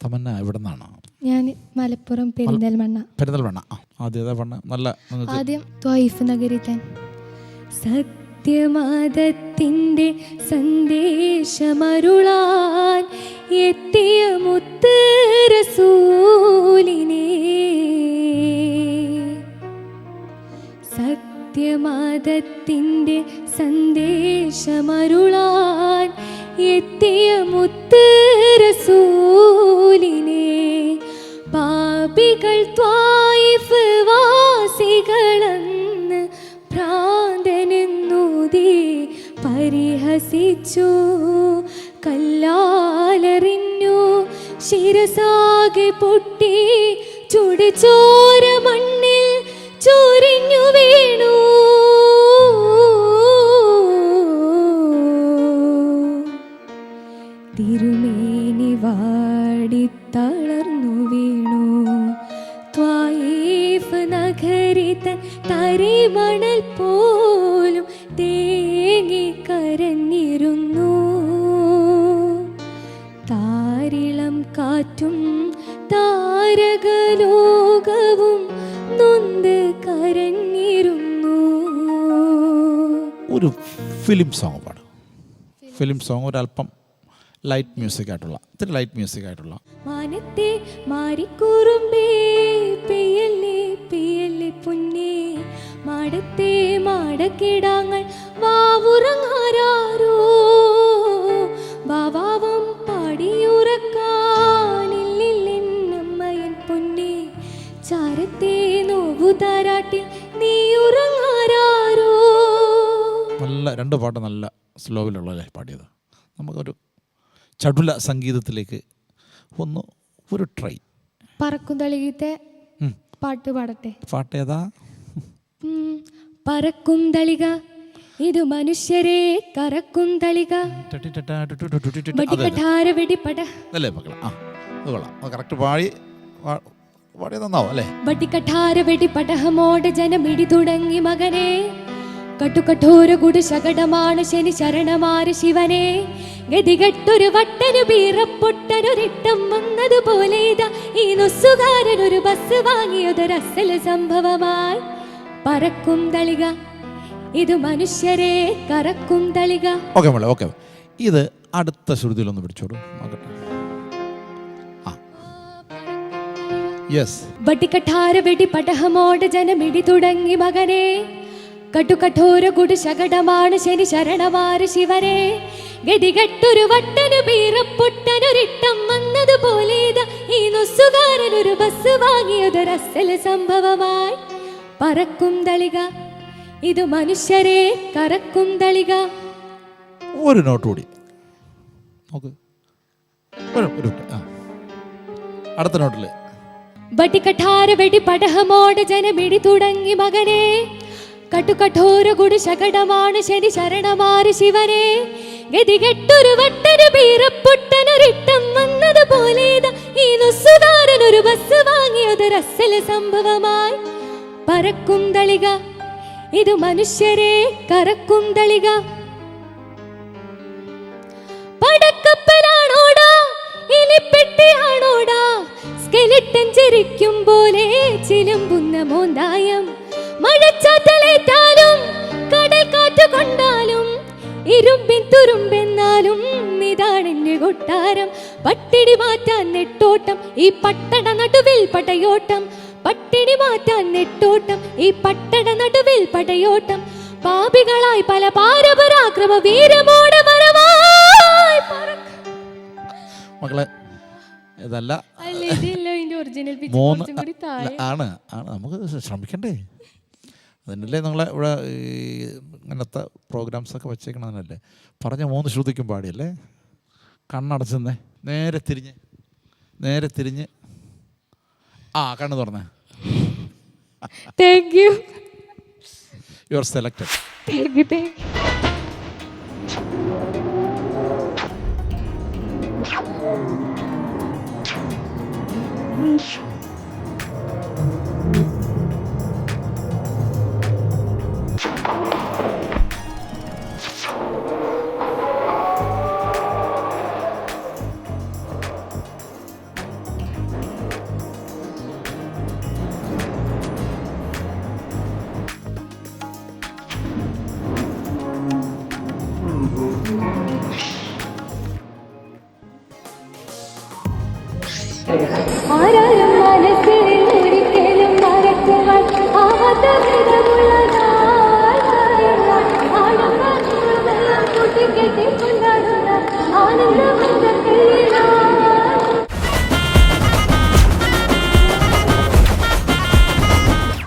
തമന്ന എവിടെ നിന്നാണ്? ഞാൻ മലപ്പുറം പെരിന്തൽമണ്ണ. പെരിന്തൽമണ്ണ. ആദ്യം പണ്ണ് നല്ല ആദ്യം ത്വയ്ഫ് നഗരിത്തൻ. സത്യമതത്തിൻ്റെ സന്ദേശമരുളാൻ എത്തിയ മുത്ത് റസൂലിനെ, സത്യമതത്തിൻ്റെ സന്ദേശമരുളാൻ എത്തിയ മുത്ത് റസൂലിനെ, പാപികൾ ത്വായിഫ് വാസികളെന്ന് ഭ്രാന്തനെന്നൂതി പരിഹസിച്ചു, കല്ലാലറിഞ്ഞു ശിരസാകെ പൊട്ടി ചുടുചോര മണ്ണിൽ ചൊരിഞ്ഞു വീണു. തിരുമേനി വാടി തളർന്നു വീണു. ത്വായിഫ് നഗരിതൻ തരിമണൽ പോലും തേങ്ങി കരഞ്ഞിരുന്നു. താരിളം കാറ്റും താരകലോകവും നൊന്ത് കരഞ്ഞിരുന്നു. ഒരു ഫിലിം സോങ് പാടും. ഫിലിം സോങ് ഒരല്പം ലൈറ്റ് മ്യൂസിക് ആയിട്ടുള്ള, ഇത്തിരി ലൈറ്റ് മ്യൂസിക് ആയിട്ടുള്ള. മാനത്തെ മാറിക്കൂറുമ്പേ പെയ്യല്ലേ പെയ്യല്ലേ പൊന്നേ, മാടത്തെ മാടക്കിടാങ്ങൾ വാവുറങ്ങാരോ, വാവാവം പാടിയുറക്കാനില്ലമ്മയൻ പൊന്നേ, ചാരത്തെ നോവു താരാട്ടിൽ നീ ഉറങ്ങാരോ. നല്ല രണ്ട് പാട്ട് നല്ല സ്ലോവിലുള്ളതല്ലേ പാടിയത്. നമുക്കൊരു ചടുല സംഗീതത്തിലേക്ക് ഒന്ന് ഒരു ട്രൈ. പറക്കും തളികത്തെ പാട്ട് പാടട്ടെ. പാട്ട് ഏതാ? പറക്കും തളിക ഇത് മനുഷ്യരെ കറക്കും തളിക, വെടിപടാര വെടിപട അല്ലേ മക്കളെ? ആ അത് കൊള്ളാം. കറക്റ്റ് പാടിയത് നന്നാവും അല്ലേ? വടികഠാര വെടിപടഹമോടെ ജനമിടി തുടങ്ങി മകനെ, കട്ടുകഠോര കുടു ശകടമാണ് ശനി ശരണമാര് ശിവനെ, ഗതികെട്ടൊരു വട്ടനു ബീറപ്പൊട്ടനൊരിട്ടം വന്നതുപോലെ ഇതാ ഈ നൊസ്സുകാരനൊരു ബസ് വാങ്ങിയതൊരസല സംഭവമായി. പറക്കും തളിക ഇത് മനുഷ്യരെ കറക്കും തളിക. ഓക്കെ മോളെ, ഓക്കെ. ഇത് അടുത്ത ശ്രുതിയിലൊന്ന് പിടിച്ചോളൂ നോക്കട്ടെ. യെസ്. വടികഠാര വെടിപടഹമോടെ ജനമിടി തുടങ്ങി മകനെ, കട്ടുകഠോര കുടു ശകടമാണ് ശനി ശരണമാര് ശിവനെ, ഗതികെട്ടൊരു വട്ടനു ബീറപ്പൊട്ടനൊരിട്ടം വന്നതുപോലെ ഈ നൊസ്സുകാരനൊരു ബസ് വാങ്ങിയതൊരസല സംഭവമായി. പറക്കും തളിക ഇത് മനുഷ്യരെ കറക്കും തളിക. ഒരു നോട്ട് കൂടി നോക്ക്. അടുത്ത നോട്ടില് വടികഠാര വെടിപടഹമോടെ ജനമിടി തുടങ്ങി മകനെ, കട്ടുകഠോര കുടു ശകടമാണ് ശനി ശരണമാര് ശിവനെ, ഗതികെട്ടൊരു വട്ടനു ബീറപ്പൊട്ടനൊരിട്ടം വന്നതുപോലെ ഈ നൊസ്സുകാരനൊരു ബസ് വാങ്ങിയതൊരസല സംഭവമായി. പറക്കും തളിക ഇത് മനുഷ്യരെ കറക്കും തളിക. പടക്കപ്പലാണോടാ എലിപ്പെട്ടിയാണോടാ, സ്കെലിട്ടൻ ചിരിക്കും പോലെ ചിലമ്പുന്ന മോന്തായം, മഴച്ചാറ്റലേറ്റാലും കടൽ കാറ്റ് കൊണ്ടാലും ഇരുമ്പിൻ തുരുമ്പെന്നാലും ഇതാണെന്റെ കൊട്ടാരം. പട്ടിണി മാറ്റാൻ നെട്ടോട്ടം ഈ പട്ടണ നടുവിൽ പടയോട്ടം, പട്ടിണി മാറ്റാൻ നെട്ടോട്ടം ഈ പട്ടണ നടുവിൽ പടയോട്ടം, പാപികളായി പല പാരപരാക്രമ വീരമോടെ വരവായി. മക്കളെ ഇതല്ല മൂന്ന് ആണ് നമുക്ക് ശ്രമിക്കണ്ടേ? അതിനല്ലേ നിങ്ങളെ ഇവിടെ ഇങ്ങനത്തെ പ്രോഗ്രാംസൊക്കെ വെച്ചേക്കണതിനല്ലേ പറഞ്ഞ 3 ശ്രുതിക്കും പാടിയല്ലേ? കണ്ണടച്ചെന്നേ, നേരെ തിരിഞ്ഞ് കണ്ണ് തുറന്നേ. Thank you. You are selected. Thank you. കെട്ടി കൊണ്ടാടുന്ന ആനന്ദമന്ത്രം